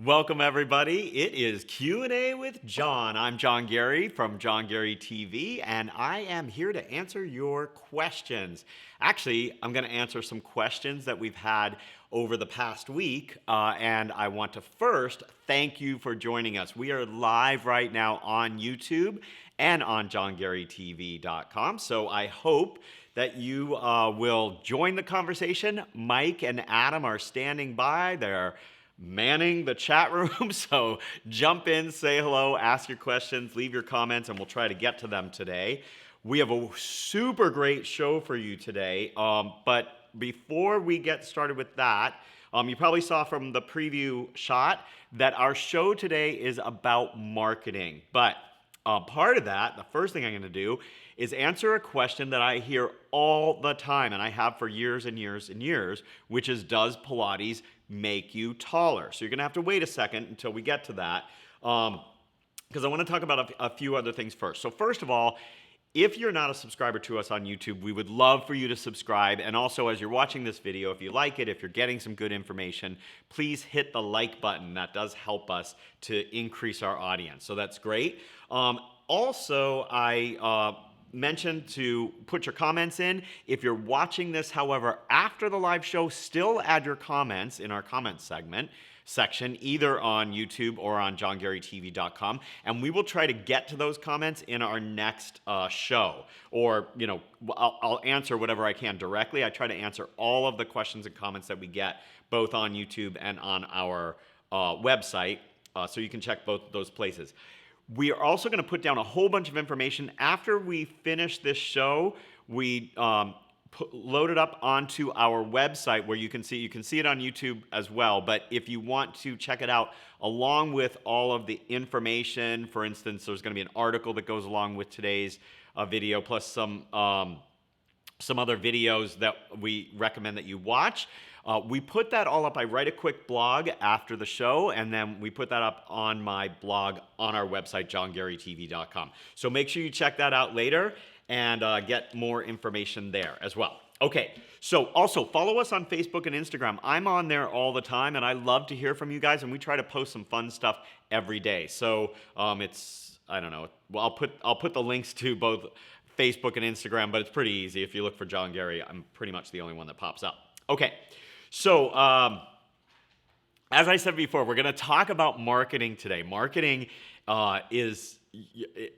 Welcome everybody. It is Q&A with John. I'm John Gary from John Gary TV, and I am here to answer your questions. Actually, I'm going to answer some questions that we've had over the past week, and I want to first thank you for joining us. We are live right now on YouTube and on johngarytv.com, so I hope that you will join the conversation. Mike and Adam are standing by. They're manning the chat room, so jump in, say hello, ask your questions, leave your comments, and we'll try to get to them today. We have a super great show for you today, but before we get started with that, you probably saw from the preview shot that our show today is about marketing. But part of that, the first thing I'm going to do is answer a question that I hear all the time, and I have for years and years and years, which is, does Pilates make you taller? So you're gonna have to wait a second until we get to that, because I wanna talk about a few other things first. So first of all, if you're not a subscriber to us on YouTube, we would love for you to subscribe. And also, as you're watching this video, if you like it, if you're getting some good information, please hit the like button. That does help us to increase our audience. So that's great. Also, I mentioned to put your comments in. If you're watching this, however, after the live show, still add your comments in our comments section, either on YouTube or on johngarytv.com, and we will try to get to those comments in our next show. Or, you know, I'll answer whatever I can directly. I try to answer all of the questions and comments that we get, both on YouTube and on our website, so you can check both those places. We are also going to put down a whole bunch of information. After we finish this show, we load it up onto our website where you can see it on YouTube as well. But if you want to check it out along with all of the information, for instance, there's going to be an article that goes along with today's video, plus some other videos that we recommend that you watch. We put that all up. I write a quick blog after the show, and then we put that up on my blog on our website, johngarytv.com. So make sure you check that out later and get more information there as well. Okay, so also follow us on Facebook and Instagram. I'm on there all the time, and I love to hear from you guys, and we try to post some fun stuff every day. So it's, I don't know, well, I'll put the links to both Facebook and Instagram, but it's pretty easy. If you look for John Gary, I'm pretty much the only one that pops up. Okay. So, as I said before, we're going to talk about marketing today. Marketing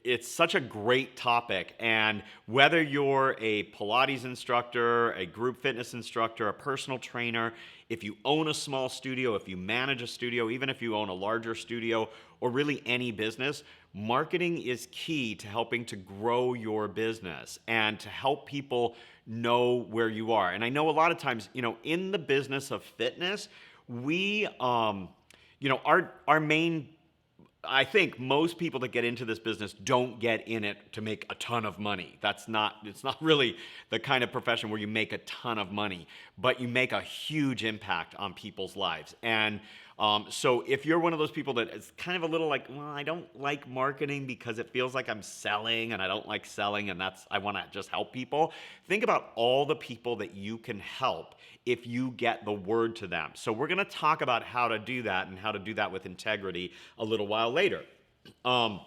it's such a great topic, and whether you're a Pilates instructor, a group fitness instructor, a personal trainer, if you own a small studio, if you manage a studio, even if you own a larger studio, or really any business, marketing is key to helping to grow your business and to help people know where you are. And I know a lot of times, you know, in the business of fitness, we, you know, our main, I think most people that get into this business don't get in it to make a ton of money. It's not really the kind of profession where you make a ton of money, but you make a huge impact on people's lives. And so if you're one of those people that is kind of a little like, well, I don't like marketing because it feels like I'm selling, and I don't like selling, and I want to just help people. Think about all the people that you can help if you get the word to them. So we're going to talk about how to do that and how to do that with integrity a little while later. I'm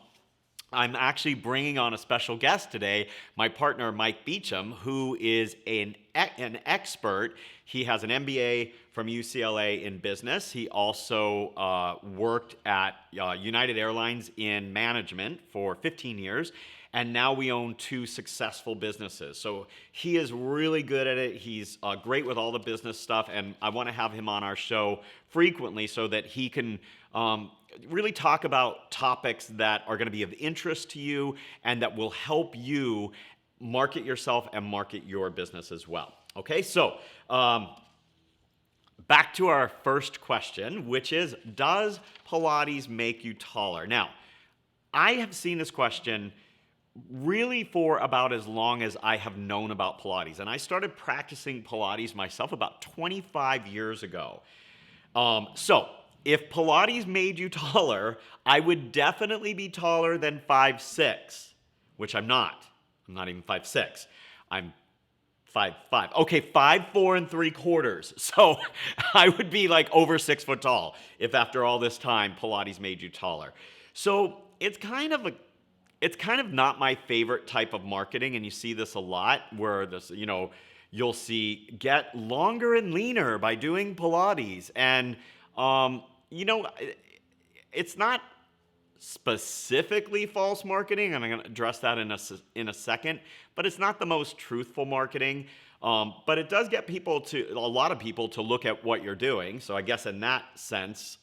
actually bringing on a special guest today, my partner, Mike Beauchamp, who is an expert. He has an MBA from UCLA in business. He also worked at United Airlines in management for 15 years. And now we own 2 successful businesses. So he is really good at it. He's great with all the business stuff. And I want to have him on our show frequently so that he can really talk about topics that are going to be of interest to you and that will help you market yourself and market your business as well. Okay, so back to our first question, which is, does Pilates make you taller? Now, I have seen this question really for about as long as I have known about Pilates. And I started practicing Pilates myself about 25 years ago. So if Pilates made you taller, I would definitely be taller than 5'6", which I'm not. I'm not even 5'6". I'm 5'5". Okay, 5'4 3/4". So I would be like over 6 foot tall if after all this time Pilates made you taller. So it's kind of not my favorite type of marketing, and you see this a lot where you'll see get longer and leaner by doing Pilates, and you know, it's not specifically false marketing, and I'm going to address that in a second. But it's not the most truthful marketing. But it does get a lot of people to look at what you're doing. So I guess in that sense,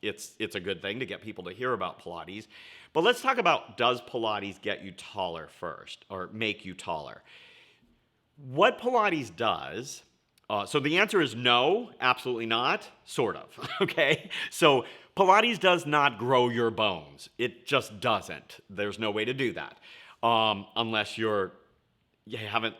it's a good thing to get people to hear about Pilates. But let's talk about, does Pilates get you taller first, or make you taller? What Pilates does, so the answer is no, absolutely not, sort of, okay? So Pilates does not grow your bones. It just doesn't. There's no way to do that, unless you haven't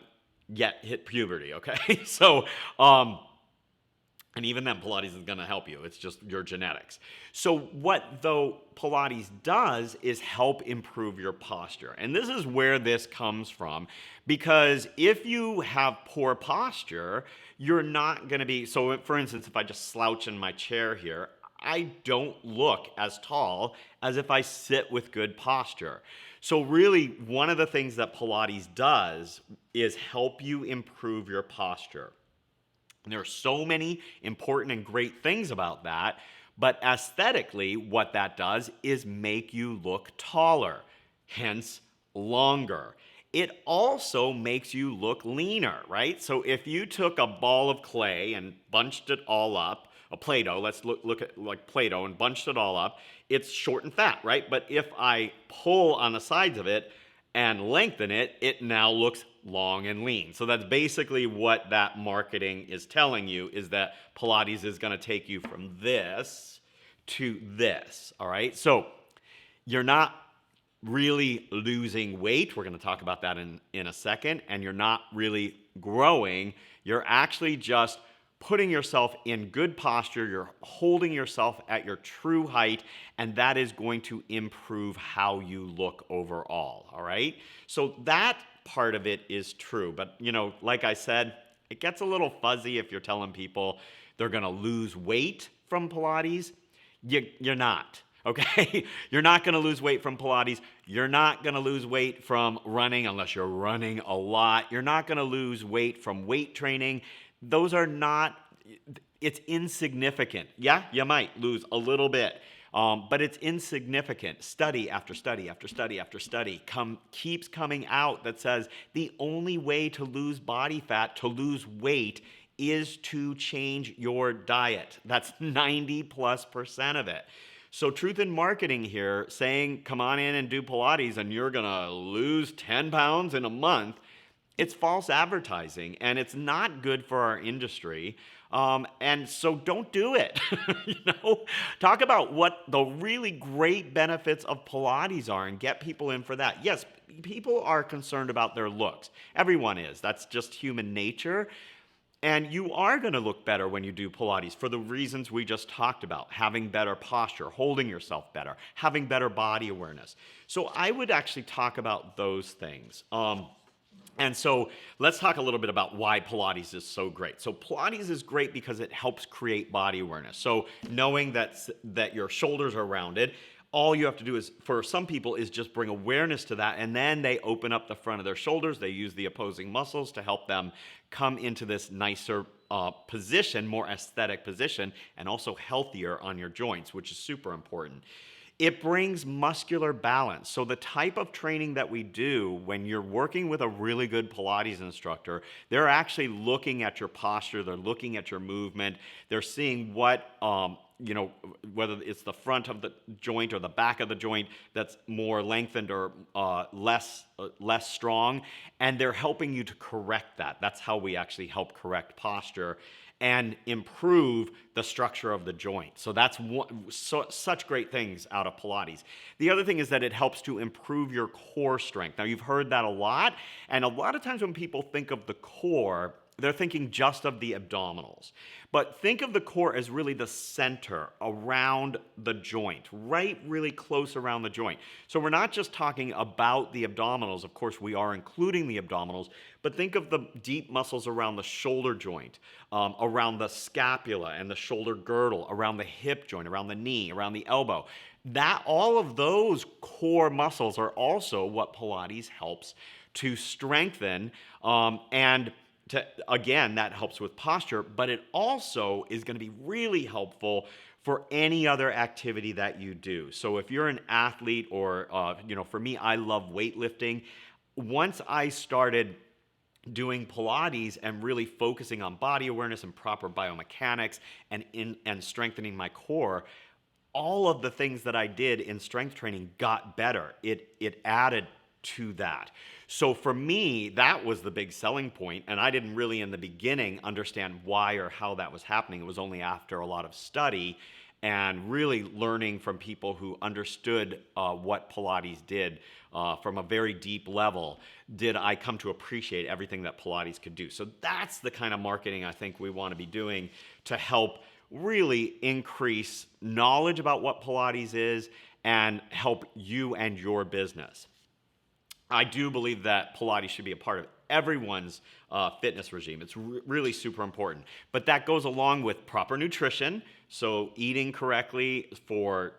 yet hit puberty, okay? So, and even then, Pilates is going to help you. It's just your genetics. So what, though, Pilates does is help improve your posture. And this is where this comes from, because if you have poor posture, you're not going to be, so for instance, if I just slouch in my chair here, I don't look as tall as if I sit with good posture. So really, one of the things that Pilates does is help you improve your posture. And there are so many important and great things about that, but aesthetically, what that does is make you look taller, hence longer. It also makes you look leaner, right? So if you took a ball of clay and bunched it all up, a Play-Doh, let's look at like Play-Doh, and bunched it all up, it's short and fat, right? But if I pull on the sides of it and lengthen it, it now looks long and lean. So that's basically what that marketing is telling you, is that Pilates is going to take you from this to this, all right? So you're not really losing weight. We're going to talk about that in a second. And you're not really growing. You're actually just putting yourself in good posture. You're holding yourself at your true height, and that is going to improve how you look overall, all right? So that part of it is true. But, like I said, it gets a little fuzzy if you're telling people they're going to lose weight from Pilates. You're not. Okay, you're not going to lose weight from Pilates. You're not going to lose weight from running unless you're running a lot. You're not going to lose weight from weight training. Those are not, it's insignificant. Yeah, you might lose a little bit, but it's insignificant. Study after study after study after study keeps coming out that says the only way to lose body fat, to lose weight, is to change your diet. That's 90+% of it. So truth in marketing here, saying come on in and do Pilates and you're going to lose 10 pounds in a month, it's false advertising, and it's not good for our industry. And so don't do it. Talk about what the really great benefits of Pilates are and get people in for that. Yes, people are concerned about their looks. Everyone is. That's just human nature. And you are going to look better when you do Pilates for the reasons we just talked about: having better posture, holding yourself better, having better body awareness. So I would actually talk about those things. And so let's talk a little bit about why Pilates is so great. So Pilates is great because it helps create body awareness. So knowing that your shoulders are rounded, all you have to do is, for some people, is just bring awareness to that, and then they open up the front of their shoulders. They use the opposing muscles to help them come into this nicer position, more aesthetic position, and also healthier on your joints, which is super important. It brings muscular balance. So the type of training that we do when you're working with a really good Pilates instructor, they're actually looking at your posture, they're looking at your movement, they're seeing what, whether it's the front of the joint or the back of the joint that's more lengthened or less strong, and they're helping you to correct that. That's how we actually help correct posture and improve the structure of the joint. So that's such great things out of Pilates. The other thing is that it helps to improve your core strength. Now, you've heard that a lot, and a lot of times when people think of the core, they're thinking just of the abdominals. But think of the core as really the center around the joint, right really close around the joint. So we're not just talking about the abdominals. Of course, we are including the abdominals, but think of the deep muscles around the shoulder joint, around the scapula and the shoulder girdle, around the hip joint, around the knee, around the elbow. All of those core muscles are also what Pilates helps to strengthen, again, that helps with posture, but it also is going to be really helpful for any other activity that you do. So if you're an athlete or, for me, I love weightlifting. Once I started doing Pilates and really focusing on body awareness and proper biomechanics and strengthening my core, all of the things that I did in strength training got better. It added to that. So for me, that was the big selling point, and I didn't really in the beginning understand why or how that was happening. It was only after a lot of study and really learning from people who understood what Pilates did from a very deep level, did I come to appreciate everything that Pilates could do. So that's the kind of marketing I think we want to be doing to help really increase knowledge about what Pilates is and help you and your business. I do believe that Pilates should be a part of everyone's fitness regime. It's really super important. But that goes along with proper nutrition, so eating correctly for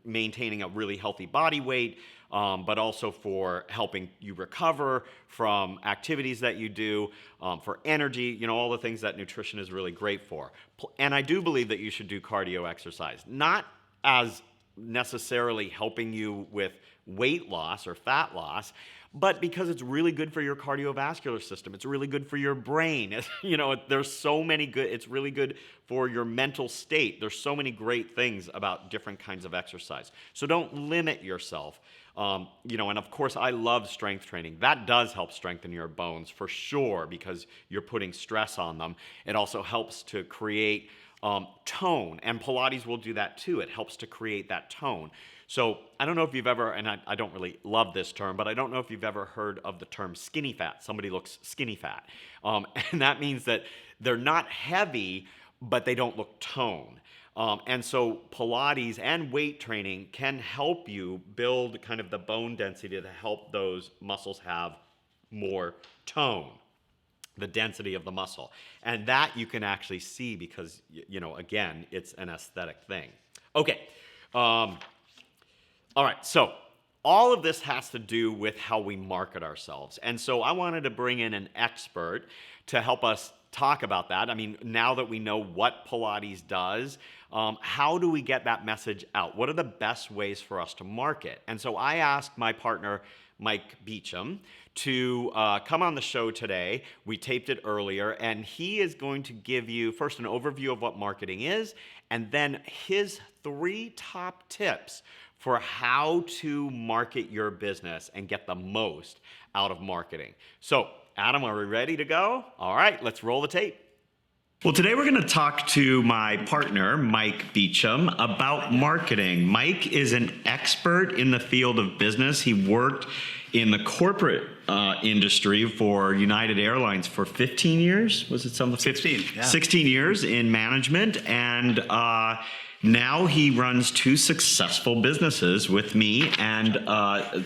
maintaining a really healthy body weight, but also for helping you recover from activities that you do, for energy, all the things that nutrition is really great for. And I do believe that you should do cardio exercise, not as necessarily helping you with weight loss or fat loss, but because it's really good for your cardiovascular system. It's really good for your brain. There's so many good, it's really good for your mental state. There's so many great things about different kinds of exercise. So don't limit yourself. And of course I love strength training. That does help strengthen your bones for sure because you're putting stress on them. It also helps to create tone, and Pilates will do that too. It helps to create that tone. So I don't know if you've ever, and I don't really love this term, but I don't know if you've ever heard of the term skinny fat. Somebody looks skinny fat. And that means that they're not heavy, but they don't look toned. And so Pilates and weight training can help you build kind of the bone density to help those muscles have more tone, the density of the muscle. And that you can actually see because, again, it's an aesthetic thing. Okay. All right, so all of this has to do with how we market ourselves. And so I wanted to bring in an expert to help us talk about that. I mean, now that we know what Pilates does, how do we get that message out? What are the best ways for us to market? And so I asked my partner, Mike Beauchamp, to come on the show today. We taped it earlier, and he is going to give you first an overview of what marketing is, and then his 3 top tips for how to market your business and get the most out of marketing. So, Adam, are we ready to go? All right, let's roll the tape. Well, today we're going to talk to my partner, Mike Beauchamp, about marketing. Mike is an expert in the field of business. He worked in the corporate industry for United Airlines for 15 years. Was it something? 16, yeah. 16 years in management, and now he runs 2 successful businesses with me, and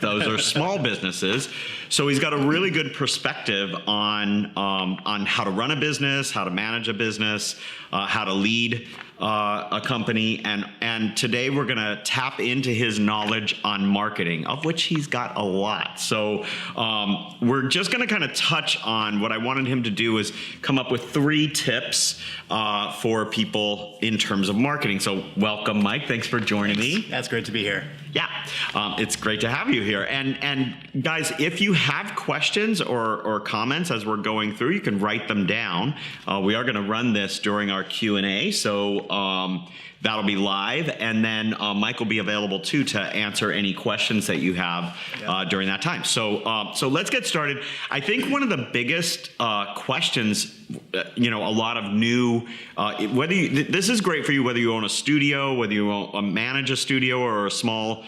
those are small businesses. So he's got a really good perspective on how to run a business, how to manage a business, how to lead a company, and today we're going to tap into his knowledge on marketing, of which he's got a lot. So we're just going to kind of touch on what I wanted him to do is come up with 3 tips for people in terms of marketing. So welcome, Mike. Thanks for joining me. That's great to be here. Yeah, it's great to have you here. And guys, if you have questions or comments as we're going through, you can write them down. We are going to run this during our Q&A, so that'll be live. And then Mike will be available too to answer any questions that you have during that time. So let's get started. I think one of the biggest questions, a lot of new, this is great for you whether you own a studio, whether you manage a studio or a small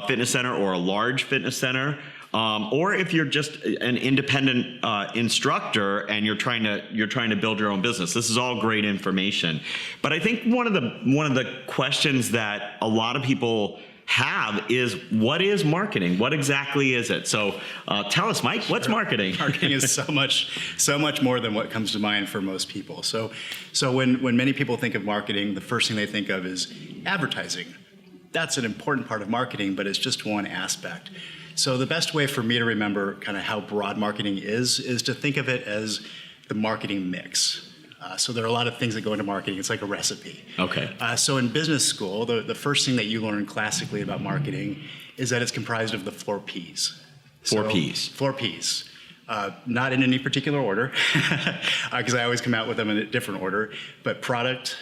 fitness center or a large fitness center. or if you're just an independent instructor and you're trying to build your own business. This is all great information. But I think one of the questions that a lot of people have is, what is marketing? What exactly is it? So tell us, Mike, what's marketing? Marketing is so much more than what comes to mind for most people. So when many people think of marketing, the first thing they think of is advertising. That's an important part of marketing, but it's just one aspect. So the best way for me to remember kind of how broad marketing is to think of it as the marketing mix. So there are a lot of things that go into marketing. It's like a recipe. Okay. So in business school, the first thing that you learn classically about marketing is that it's comprised of the 4 Ps. Four Ps. 4 Ps. Not in any particular order, because I always come out with them in a different order, but product,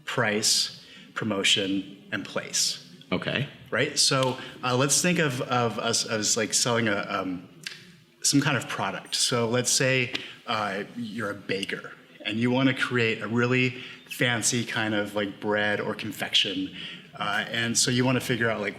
price, promotion, and place. Okay. Right? So let's think of us as like selling some kind of product. So let's say you're a baker, and you want to create a really fancy kind of like bread or confection. And so you want to figure out like,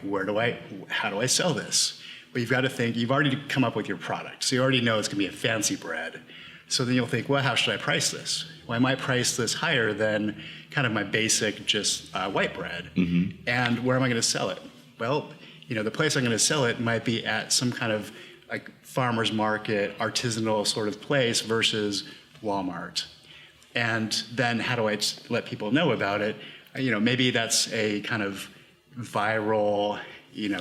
how do I sell this? But you've got to think, you've already come up with your product. So you already know it's going to be a fancy bread. So then you'll think, well, how should I price this? Well, I might price this higher than kind of my basic just white bread. Mm-hmm. And where am I going to sell it? Well, the place I'm going to sell it might be at some kind of like farmer's market, artisanal sort of place versus Walmart. And then how do I let people know about it? Maybe that's a kind of viral,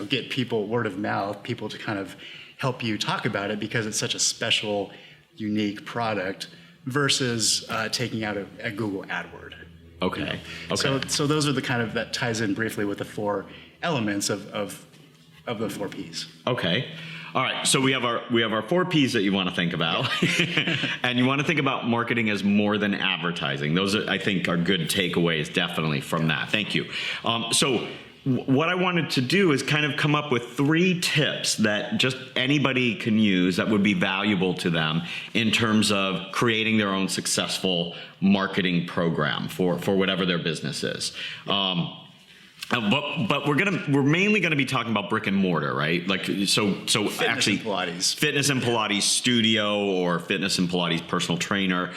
get people, word of mouth, people to kind of help you talk about it because it's such a special, unique product versus taking out a Google AdWord. Okay. Okay. So those are the kind of, that ties in briefly with the 4 elements of the 4 Ps. Okay. All right, so we have our 4 Ps that you want to think about, and you want to think about marketing as more than advertising. Those, I think, are good takeaways, definitely, from that. Thank you. So what I wanted to do is kind of come up with 3 tips that just anybody can use that would be valuable to them in terms of creating their own successful marketing program for whatever their business is. But we're mainly gonna be talking about brick and mortar, right? Like so actually fitness and Pilates studio or fitness and Pilates personal trainer.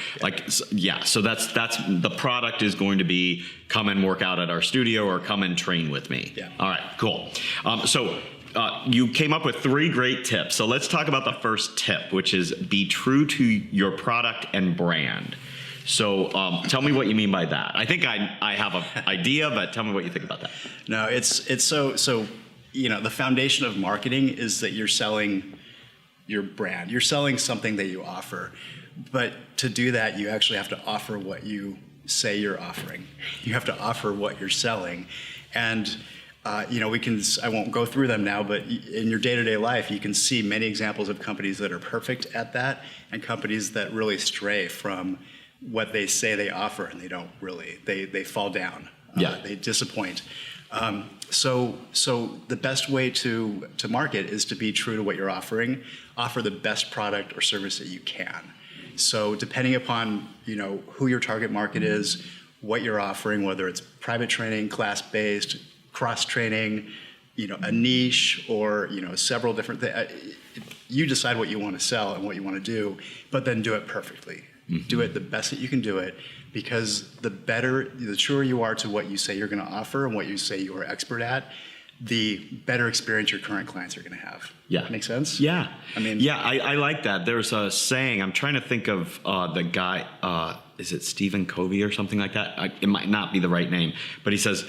Yeah. So that's the product is going to be come and work out at our studio or come and train with me. Yeah. All right. Cool. You came up with 3 great tips. So let's talk about the first tip, which is be true to your product and brand. So tell me what you mean by that. I think I have an idea, but tell me what you think about that. No, it's so the foundation of marketing is that you're selling your brand. You're selling something that you offer. But to do that, you actually have to offer what you say you're offering. You have to offer what you're selling. And I won't go through them now, but in your day-to-day life, you can see many examples of companies that are perfect at that and companies that really stray from what they say they offer, and they don't really. They fall down. They disappoint. So the best way to market is to be true to what you're offering. Offer the best product or service that you can. So depending upon who your target market is, what you're offering, whether it's private training, class-based, cross-training, a niche, or several different things. You decide what you want to sell and what you want to do, but then do it perfectly. Mm-hmm. Do it the best that you can do it, because the truer you are to what you say you're going to offer and what you say you are expert at, the better experience your current clients are going to have. Yeah. Make sense? Yeah. I like that. There's a saying, I'm trying to think of the guy, is it Stephen Covey or something like that? It might not be the right name, but he says,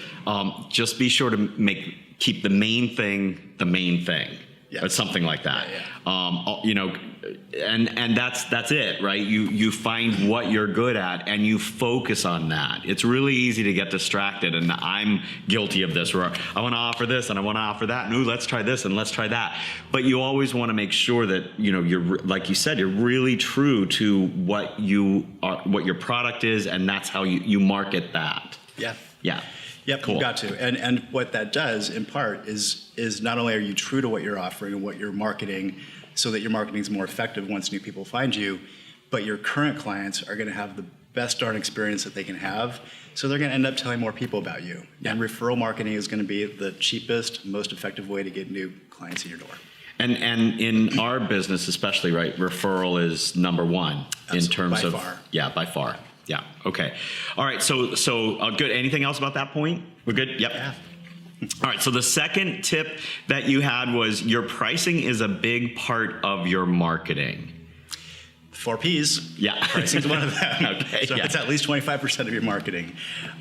just be sure to keep the main thing the main thing. Yes. Or something like that. And that's it, right? You find what you're good at and you focus on that. It's really easy to get distracted, and I'm guilty of this, where I want to offer this and I want to offer that, and ooh, let's try this and let's try that. But you always want to make sure that you're, like you said, you're really true to what your product is, and that's how you market that. Yeah. Yeah. Yep, cool. You've got to. And what that does, in part, is not only are you true to what you're offering and what you're marketing, so that your marketing is more effective once new people find you, but your current clients are going to have the best darn experience that they can have, so they're going to end up telling more people about you. Yeah. And referral marketing is going to be the cheapest, most effective way to get new clients in your door. And in our business, especially, right, referral is number one in terms by of far. Yeah, by far. Yeah. Okay. All right. So good. Anything else about that point? We're good. Yep. Yeah. All right. So the second tip that you had was your pricing is a big part of your marketing. 4 Ps. Yeah. Pricing is one of them. Okay. So yeah. it's at least 25% of your marketing.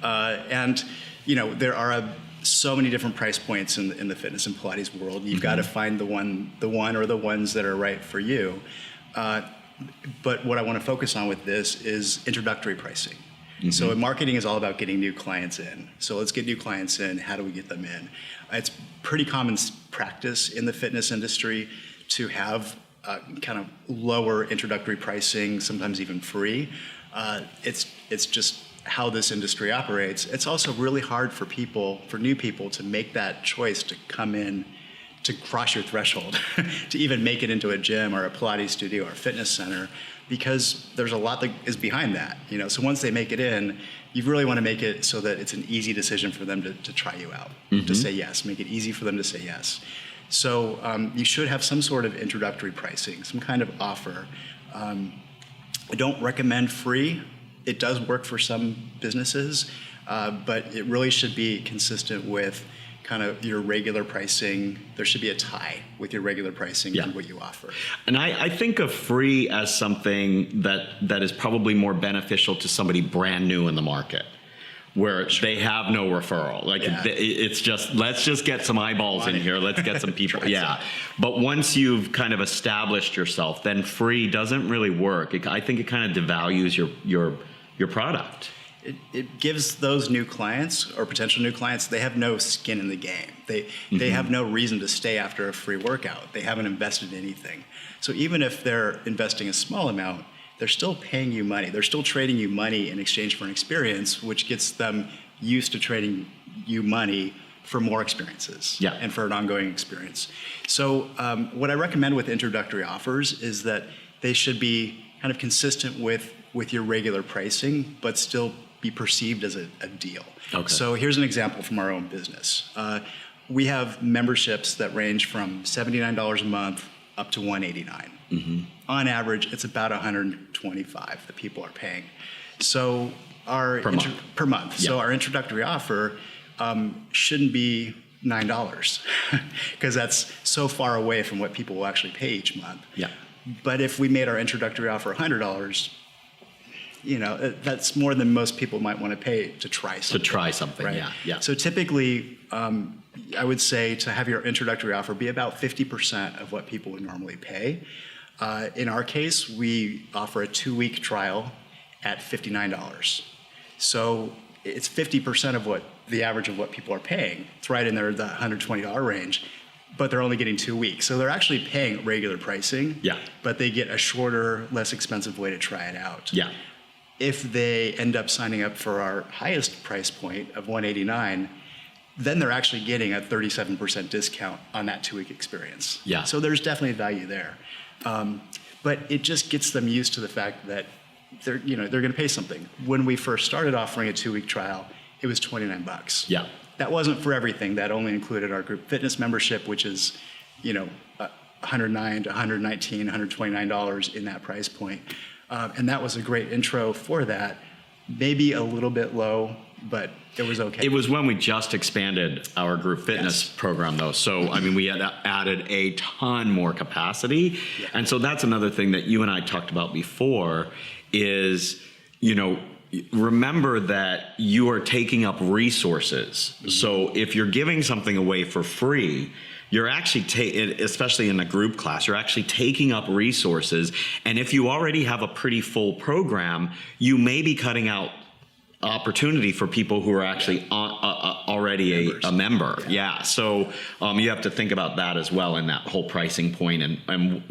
And, there are so many different price points in the fitness and Pilates world. You've got to find the one or the ones that are right for you. But what I want to focus on with this is introductory pricing. So marketing is all about getting new clients in. So let's get new clients in. How do we get them in? It's pretty common practice in the fitness industry to have kind of lower introductory pricing, sometimes even free. It's just how this industry operates. It's also really hard for new people to make that choice to come in, to cross your threshold, to even make it into a gym or a Pilates studio or a fitness center, because there's a lot that is behind that. So once they make it in, you really want to make it so that it's an easy decision for them to try you out, to say yes, make it easy for them to say yes. So you should have some sort of introductory pricing, some kind of offer. I don't recommend free. It does work for some businesses, but it really should be consistent with kind of your regular pricing. There should be a tie with your regular pricing and what you offer. And I think of free as something that is probably more beneficial to somebody brand new in the market, where they have no referral. It's just, let's just get some eyeballs in here. Let's get some people. But once you've kind of established yourself, then free doesn't really work. I think it kind of devalues your product. It gives those new clients or potential new clients, they have no skin in the game. They have no reason to stay after a free workout. They haven't invested in anything. So even if they're investing a small amount, they're still paying you money. They're still trading you money in exchange for an experience, which gets them used to trading you money for more experiences and for an ongoing experience. So what I recommend with introductory offers is that they should be kind of consistent with your regular pricing, but still be perceived as a deal. Okay. So here's an example from our own business. We have memberships that range from $79 a month up to $189. On average, it's about $125 that people are paying. So per month. So our introductory offer shouldn't be $9 because that's so far away from what people will actually pay each month. But if we made our introductory offer $100, that's more than most people might want to pay to try something. Right? So typically, I would say to have your introductory offer be about 50% of what people would normally pay. In our case, we offer a 2-week trial at $59. So it's 50% of what the average of what people are paying. It's right in there, the $120 range, but they're only getting 2 weeks. So they're actually paying regular pricing, but they get a shorter, less expensive way to try it out. If they end up signing up for our highest price point of $189, then they're actually getting a 37% discount on that 2-week experience. So there's definitely value there. But it just gets them used to the fact that they're going to pay something. When we first started offering a 2-week trial, it was $29. That wasn't for everything. That only included our group fitness membership, which is, $109 to $119, $129 in that price point. And that was a great intro for that. Maybe a little bit low, but it was okay. It was when we just expanded our group fitness program, though. So, we had added a ton more capacity. And so that's another thing that you and I talked about before is, remember that you are taking up resources. So if you're giving something away for free, you're actually, especially in a group class, you're actually taking up resources. And if you already have a pretty full program, you may be cutting out opportunity for people who are actually already a member. So you have to think about that as well in that whole pricing point and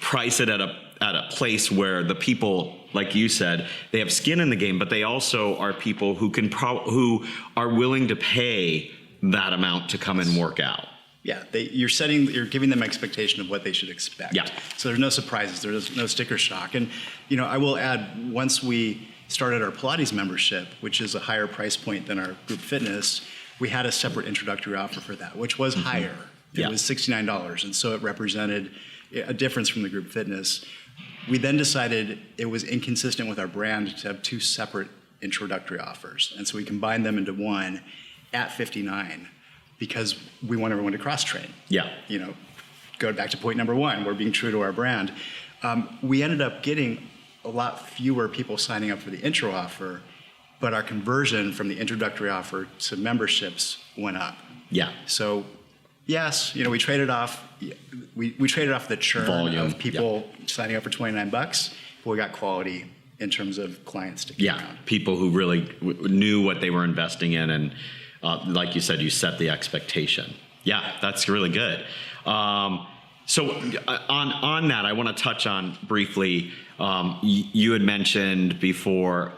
price it at a place where the people, like you said, they have skin in the game, but they also are people who who are willing to pay that amount to come and work out. You're giving them expectation of what they should expect. So there's no surprises, there's no sticker shock. And I will add, once we started our Pilates membership, which is a higher price point than our group fitness, we had a separate introductory offer for that, which was higher. It Yeah. was $69, and so it represented a difference from the group fitness. We then decided it was inconsistent with our brand to have two separate introductory offers, and so we combined them into one at $59 because we want everyone to cross-train. Yeah. You know, go back to point number one, we're being true to our brand. We ended up getting a lot fewer people signing up for the intro offer, but our conversion from the introductory offer to memberships went up. Yeah. So yes, you know, we traded off the churn Volume, of people signing up for $29, but we got quality in terms of clients sticking around. People who really knew what they were investing in, and like you said, you set the expectation. Yeah, that's really good. So on that, I want to touch on briefly, you had mentioned before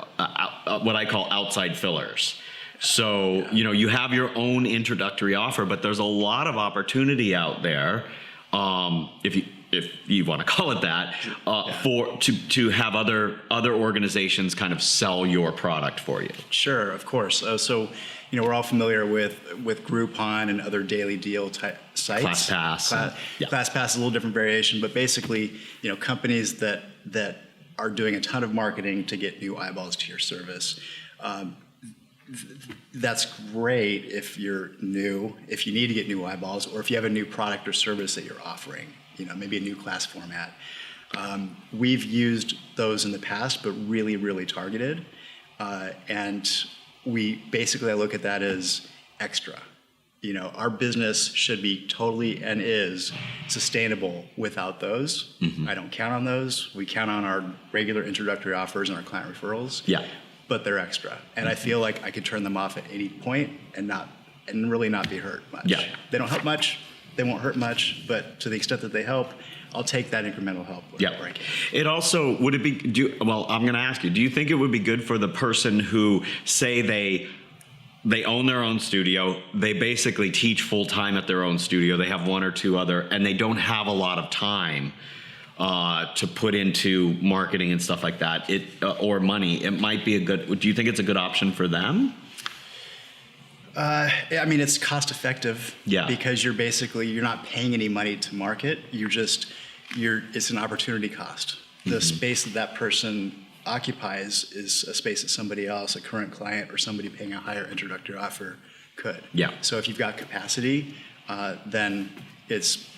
what I call outside fillers. So, you know, you have your own introductory offer, but there's a lot of opportunity out there, if you want to call it that, to have other organizations kind of sell your product for you. Sure, of course. So, you know, we're all familiar with Groupon and other daily deal type sites. ClassPass is a little different variation, but basically, you know, companies that are doing a ton of marketing to get new eyeballs to your service. That's great if you're new, if you need to get new eyeballs, or if you have a new product or service that you're offering, you know, maybe a new class format. We've used those in the past, but really, really targeted. And I look at that as extra. You know, our business should be totally and is sustainable without those. Mm-hmm. I don't count on those. We count on our regular introductory offers and our client referrals. Yeah. But they're extra. And I feel like I could turn them off at any point and really not be hurt much. Yeah. They don't help much. They won't hurt much. But to the extent that they help, I'll take that incremental help. Yeah. It also, I'm going to ask you, do you think it would be good for the person who say they own their own studio, they basically teach full time at their own studio, they have one or two other, and they don't have a lot of time to put into marketing and stuff like that, or money, it might be do you think it's a good option for them? I mean, it's cost effective. Yeah. Because you're not paying any money to market. It's an opportunity cost. The space that person occupies is a space that somebody else, a current client or somebody paying a higher introductory offer could. Yeah. So if you've got capacity, then it's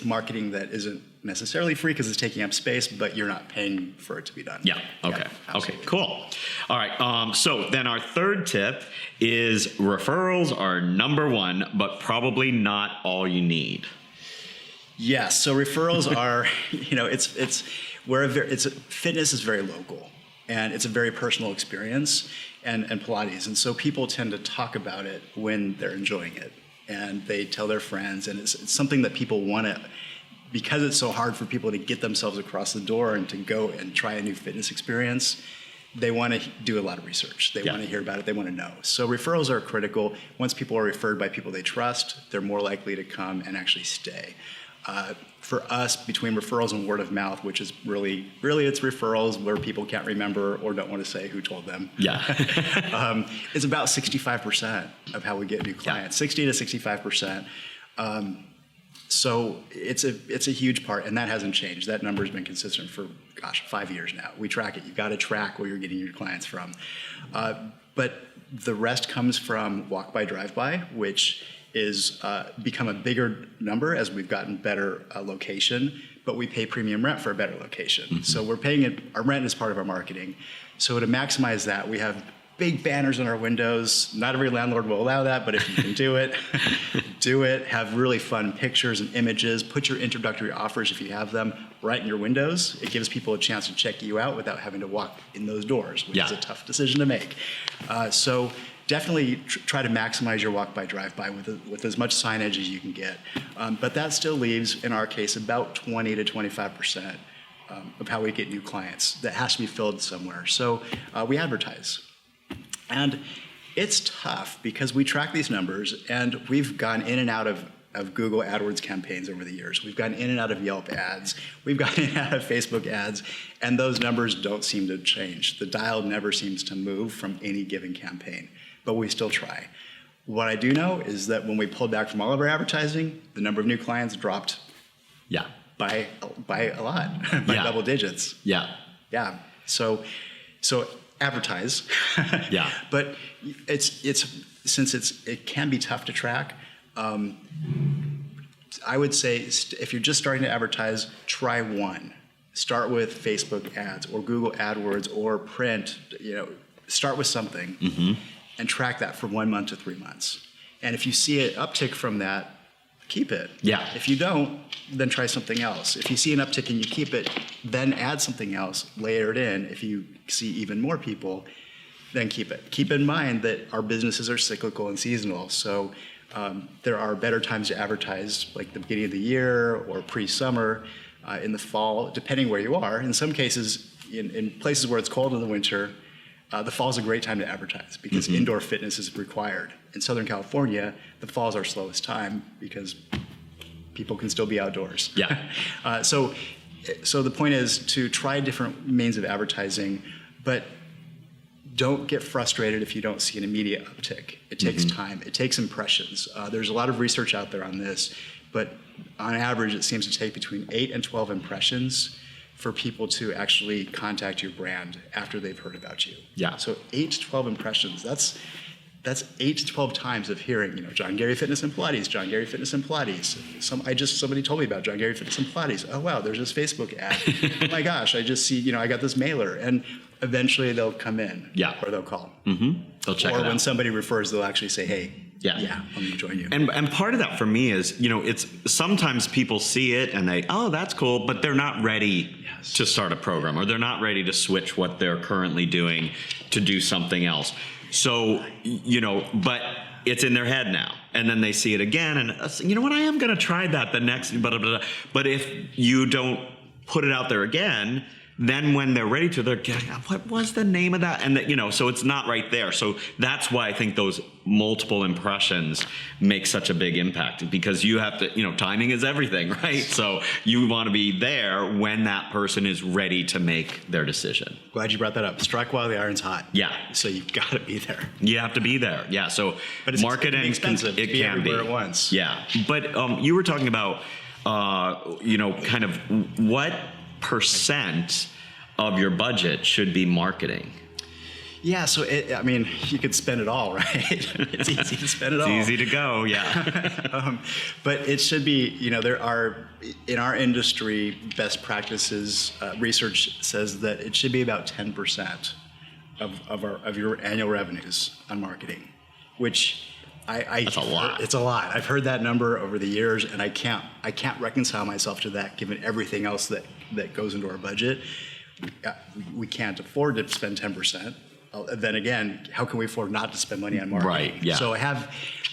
marketing that isn't necessarily free because it's taking up space, but you're not paying for it to be done. Yeah. Okay. Yeah, okay. Cool. All right. So then our third tip is referrals are number one, but probably not all you need. Yes. So referrals are, you know, fitness is very local, and it's a very personal experience, and Pilates, and so people tend to talk about it when they're enjoying it, and they tell their friends, and it's something that people want to. Because it's so hard for people to get themselves across the door and to go and try a new fitness experience, they want to do a lot of research. They want to hear about it. They want to know. So referrals are critical. Once people are referred by people they trust, they're more likely to come and actually stay. For us, between referrals and word of mouth, which is really it's referrals where people can't remember or don't want to say who told them. Yeah. It's about 65% of how we get new clients, 60 to 65%. So it's a huge part, and that hasn't changed. That number has been consistent for, 5 years now. We track it. You've got to track where you're getting your clients from. But the rest comes from walk by, drive by, which is become a bigger number as we've gotten better location, but we pay premium rent for a better location. Mm-hmm. So we're paying it, our rent is part of our marketing. So to maximize that, we have big banners on our windows. Not every landlord will allow that, but if you can do it, do it. Have really fun pictures and images. Put your introductory offers, if you have them, right in your windows. It gives people a chance to check you out without having to walk in those doors, which is a tough decision to make. So definitely try to maximize your walk by, drive by with as much signage as you can get. But that still leaves, in our case, about 20 to 25% of how we get new clients. That has to be filled somewhere. So we advertise. And it's tough because we track these numbers, and we've gone in and out of Google AdWords campaigns over the years. We've gone in and out of Yelp ads. We've gone in and out of Facebook ads, and those numbers don't seem to change. The dial never seems to move from any given campaign, but we still try. What I do know is that when we pulled back from all of our advertising, the number of new clients dropped Yeah. by a lot, by Yeah. double digits. Yeah. Yeah. So advertise. Yeah. But since it can be tough to track. I would say if you're just starting to advertise, try one. Start with Facebook ads or Google AdWords or print. Start with something and track that for 1 month to 3 months. And if you see an uptick from that, keep it. Yeah. If you don't, then try something else. If you see an uptick and you keep it, then add something else, layer it in. If you see even more people, then keep it. Keep in mind that our businesses are cyclical and seasonal. So there are better times to advertise, like the beginning of the year or pre-summer, in the fall, depending where you are. In some cases, in places where it's cold in the winter, the fall is a great time to advertise because indoor fitness is required. In Southern California, the fall is our slowest time because people can still be outdoors. Yeah. So the point is to try different means of advertising, but don't get frustrated if you don't see an immediate uptick. It takes time. It takes impressions. There's a lot of research out there on this, but on average, it seems to take between 8 and 12 impressions for people to actually contact your brand after they've heard about you. Yeah. So 8 to 12 impressions. That's 8 to 12 times of hearing, John Gary Fitness and Pilates, John Gary Fitness and Pilates. Somebody told me about John Gary Fitness and Pilates. Oh wow, there's this Facebook ad. Oh my gosh, I just see, I got this mailer, and eventually they'll come in. Yeah. Or they'll call. They'll check it out. Or when somebody refers, they'll actually say, hey, Yeah. I'm gonna join you. And part of that for me is, it's sometimes people see it and that's cool, but they're not ready to start a program, or they're not ready to switch what they're currently doing to do something else. So, but it's in their head now. And then they see it again and, you know what, I am going to try that the next, blah, blah, blah. But if you don't put it out there again, then when they're ready to, they're getting, what was the name of that? And so it's not right there. So that's why I think those multiple impressions make such a big impact, because you have to, timing is everything, right? So you want to be there when that person is ready to make their decision. Glad you brought that up. Strike while the iron's hot. Yeah. So you've got to be there. You have to be there. Yeah. So But it's marketing, expensive to it be can be everywhere at once. Yeah. But you were talking about, kind of what percent of your budget should be marketing. Yeah, so you could spend it all, right? It's easy to spend it all. It's easy to go, yeah. But it should be, there are, in our industry, best practices, research says that it should be about 10% of your annual revenues on marketing, which That's a lot. It's a lot. I've heard that number over the years, and I can't reconcile myself to that given everything else that goes into our budget. We can't afford to spend 10%. Then again, how can we afford not to spend money on marketing? Right, yeah. So I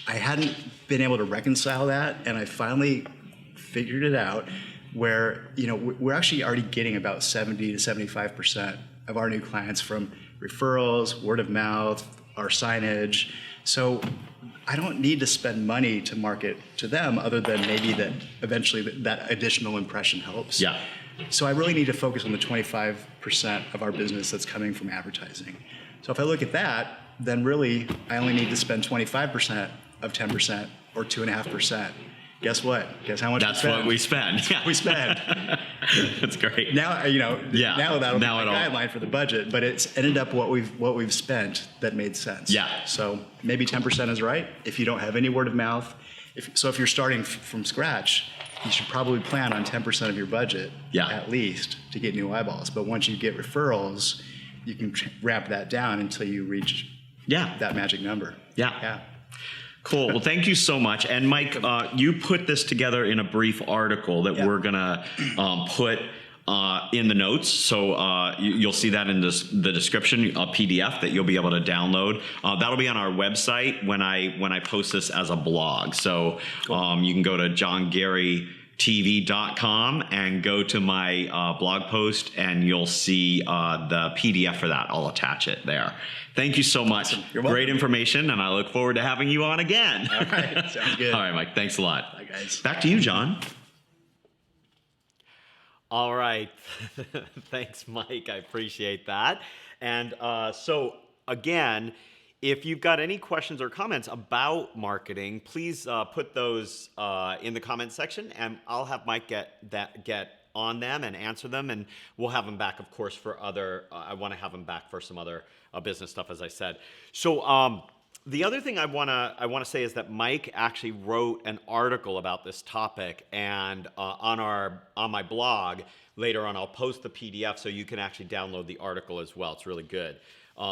hadn't been able to reconcile that, and I finally figured it out where, we're actually already getting about 70 to 75% of our new clients from referrals, word of mouth, our signage. So I don't need to spend money to market to them, other than maybe that eventually that additional impression helps. Yeah. So I really need to focus on the 25% of our business that's coming from advertising. So if I look at that, then really I only need to spend 25% of 10% or 2.5%. Guess what? Guess how much That's what we spend. Yeah. we spend. That's great. Now, Yeah. now that'll be Now the it'll- guideline for the budget, but it's ended up what we've spent that made sense. Yeah. So maybe 10% is right. If you don't have any word of mouth, if you're starting from scratch, you should probably plan on 10% of your budget, at least, to get new eyeballs. But once you get referrals, you can ramp that down until you reach that magic number. Yeah. Cool. Well, thank you so much. And Mike, you put this together in a brief article that we're going to put in the notes. So you'll see that in the description, a PDF that you'll be able to download. That'll be on our website when I post this as a blog. So you can go to johngarytv.com and go to my blog post, and you'll see the PDF for that. I'll attach it there. Thank you so much. Awesome. You're welcome. Great information, and I look forward to having you on again. All right. Sounds good. All right, Mike. Thanks a lot. Bye, guys. Back to you, John. All right. Thanks, Mike. I appreciate that. And so, again, If you've got any questions or comments about marketing, please put those in the comment section, and I'll have Mike get on them and answer them, and we'll have him back, of course, for other. I want to have him back for some other business stuff, as I said. So the other thing I wanna say is that Mike actually wrote an article about this topic, and on my blog later on, I'll post the PDF so you can actually download the article as well. It's really good.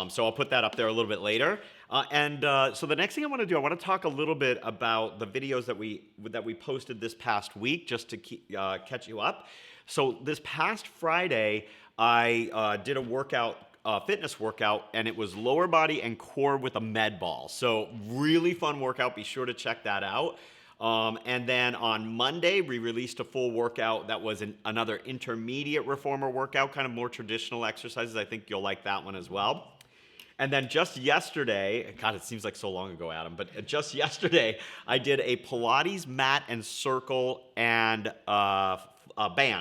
So I'll put that up there a little bit later. So the next thing I want to do, I want to talk a little bit about the videos that we posted this past week, just to catch you up. So this past Friday, I did a workout, fitness workout, and it was lower body and core with a med ball. So really fun workout. Be sure to check that out. And then on Monday, we released a full workout that was another intermediate reformer workout, kind of more traditional exercises. I think you'll like that one as well. And then just yesterday, God, it seems like so long ago, Adam, but just yesterday, I did a Pilates mat and circle and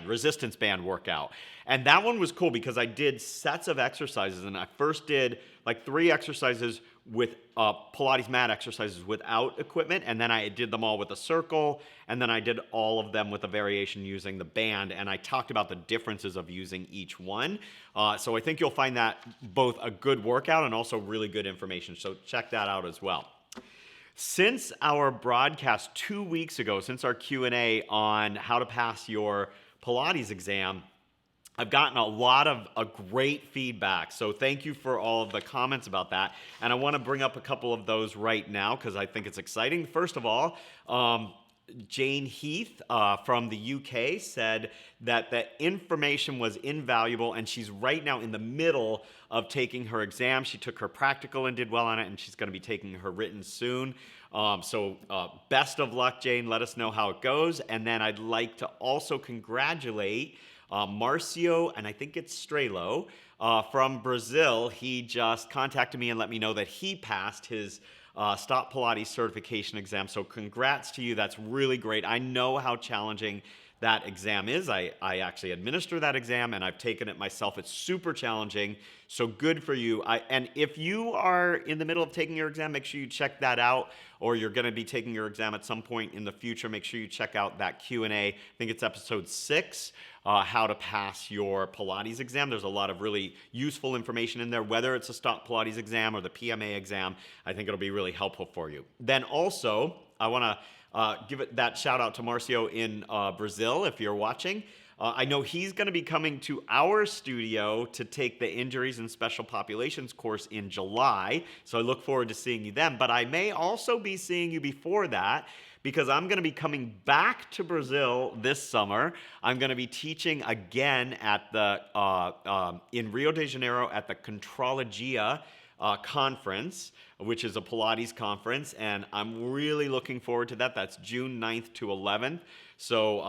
resistance band workout. And that one was cool because I did sets of exercises, and I first did like 3 exercises with Pilates mat exercises without equipment, and then I did them all with a circle, and then I did all of them with a variation using the band, and I talked about the differences of using each one. So I think you'll find that both a good workout and also really good information, so check that out as well. Since our broadcast 2 weeks ago, since our Q&A on how to pass your Pilates exam, I've gotten a lot of great feedback, so thank you for all of the comments about that. And I want to bring up a couple of those right now because I think it's exciting. First of all, Jane Heath from the UK said that the information was invaluable, and she's right now in the middle of taking her exam. She took her practical and did well on it, and she's going to be taking her written soon. So best of luck, Jane. Let us know how it goes. And then I'd like to also congratulate Marcio, and I think it's Strelo, from Brazil. He just contacted me and let me know that he passed his Stop Pilates certification exam. So congrats to you. That's really great. I know how challenging that exam is. I actually administer that exam, and I've taken it myself. It's super challenging, so good for you. And if you are in the middle of taking your exam, make sure you check that out, or you're going to be taking your exam at some point in the future. Make sure you check out that Q&A. I think it's episode 6, how to pass your Pilates exam. There's a lot of really useful information in there, whether it's a Stop Pilates exam or the PMA exam. I think it'll be really helpful for you. Then also, I want to give it that shout out to Marcio in Brazil, if you're watching. I know he's going to be coming to our studio to take the Injuries and Special Populations course in July, so I look forward to seeing you then. But I may also be seeing you before that, because I'm going to be coming back to Brazil this summer. I'm going to be teaching again at in Rio de Janeiro at the Contrologia conference, which is a Pilates conference, and I'm really looking forward to that. That's June 9th to 11th. So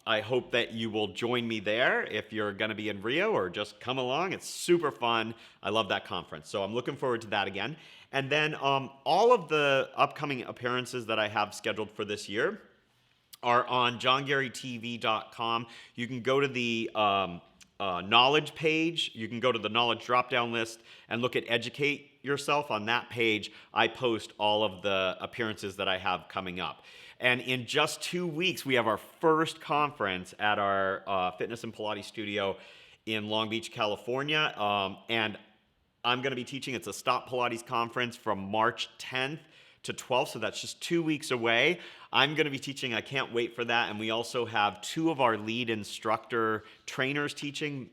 I hope that you will join me there if you're going to be in Rio, or just come along. It's super fun. I love that conference. So I'm looking forward to that again. And then all of the upcoming appearances that I have scheduled for this year are on johngarytv.com. You can go to the knowledge page. You can go to the knowledge drop-down list and look at Educate Yourself. On that page, I post all of the appearances that I have coming up. And in just 2 weeks, we have our first conference at our Fitness and Pilates studio in Long Beach, California. And I'm going to be teaching. It's a Stop Pilates conference from March 10th to 12th, so that's just 2 weeks away. I'm going to be teaching. I can't wait for that. And we also have 2 of our lead instructor trainers teaching,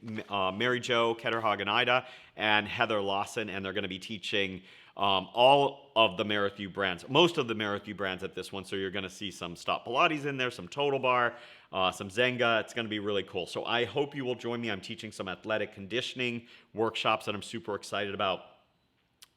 Mary Jo Ketterhagen-Ida and Heather Lawson, and they're going to be teaching all of the Marathon brands, most of the Marathon brands at this one. So you're going to see some Stop Pilates in there, some Total Bar, some Zenga. It's going to be really cool. So I hope you will join me. I'm teaching some athletic conditioning workshops that I'm super excited about.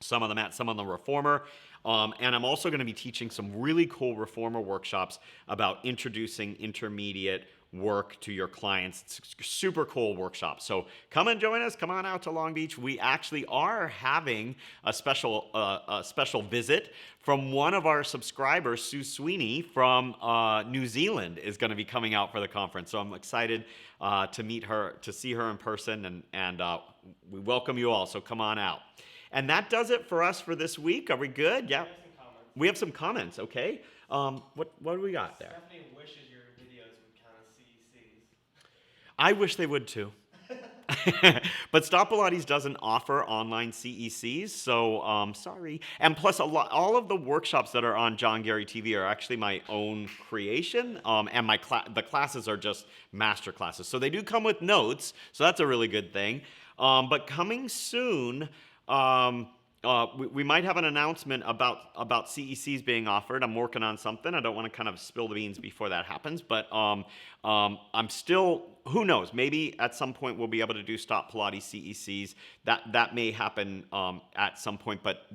Some of them at some of the Reformer. And I'm also going to be teaching some really cool Reformer workshops about introducing intermediate work to your clients. It's super cool workshops. So come and join us. Come on out to Long Beach. We actually are having a special visit from one of our subscribers, Sue Sweeney from New Zealand, is going to be coming out for the conference. So I'm excited to meet her, to see her in person, and we welcome you all. So come on out. And that does it for us for this week. Are we good? Yeah. We have some comments. We have some comments. Okay. What do we got there? Stephanie wishes your videos would count as CECs. I wish they would too. But Stop Pilates doesn't offer online CECs, so sorry. And plus, all of the workshops that are on John Gary TV are actually my own creation, and the classes are just master classes. So they do come with notes, so that's a really good thing. But coming soon, we might have an announcement about CECs being offered. I'm working on something. I don't want to kind of spill the beans before that happens, but I'm still, who knows, maybe at some point we'll be able to do Stop Pilates CECs. That may happen at some point, but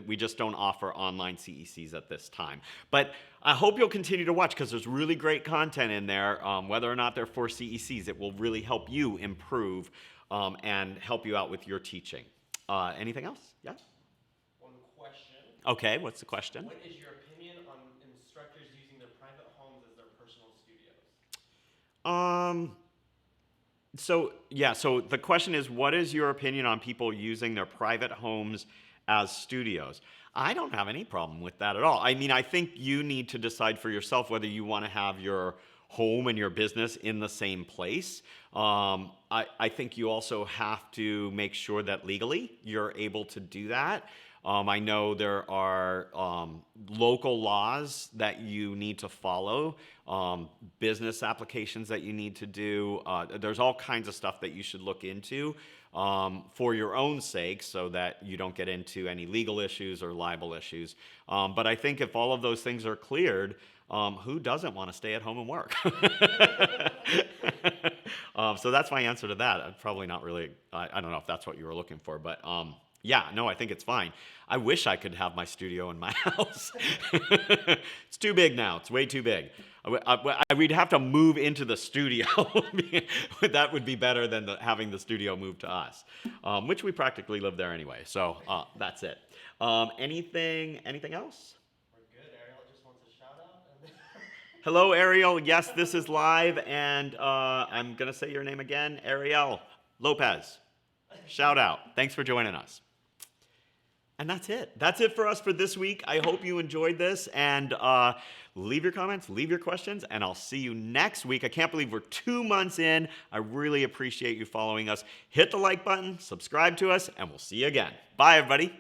we just don't offer online CECs at this time. But I hope you'll continue to watch because there's really great content in there. Whether or not they're for CECs, it will really help you improve and help you out with your teaching. Anything else? Yeah? One question. Okay, what's the question? What is your opinion on instructors using their private homes as their personal studios? So the question is, what is your opinion on people using their private homes as studios? I don't have any problem with that at all. I mean, I think you need to decide for yourself whether you want to have your home and your business in the same place. I think you also have to make sure that legally you're able to do that. I know there are local laws that you need to follow, business applications that you need to do. There's all kinds of stuff that you should look into for your own sake so that you don't get into any legal issues or libel issues. But I think if all of those things are cleared, who doesn't want to stay at home and work? So that's my answer to that. I'm probably not really, I don't know if that's what you were looking for, but yeah, no, I think it's fine. I wish I could have my studio in my house. It's too big now. It's way too big. We'd have to move into the studio. That would be better than having the studio moved to us, which we practically live there anyway. So that's it. Anything else? We're good. Ariel just wants a shout out. Hello, Ariel. Yes, this is live, and I'm going to say your name again. Ariel Lopez. Shout out. Thanks for joining us. And that's it. That's it for us for this week. I hope you enjoyed this, and leave your comments, leave your questions, and I'll see you next week. I can't believe we're 2 months in. I really appreciate you following us. Hit the like button, subscribe to us, and we'll see you again. Bye, everybody.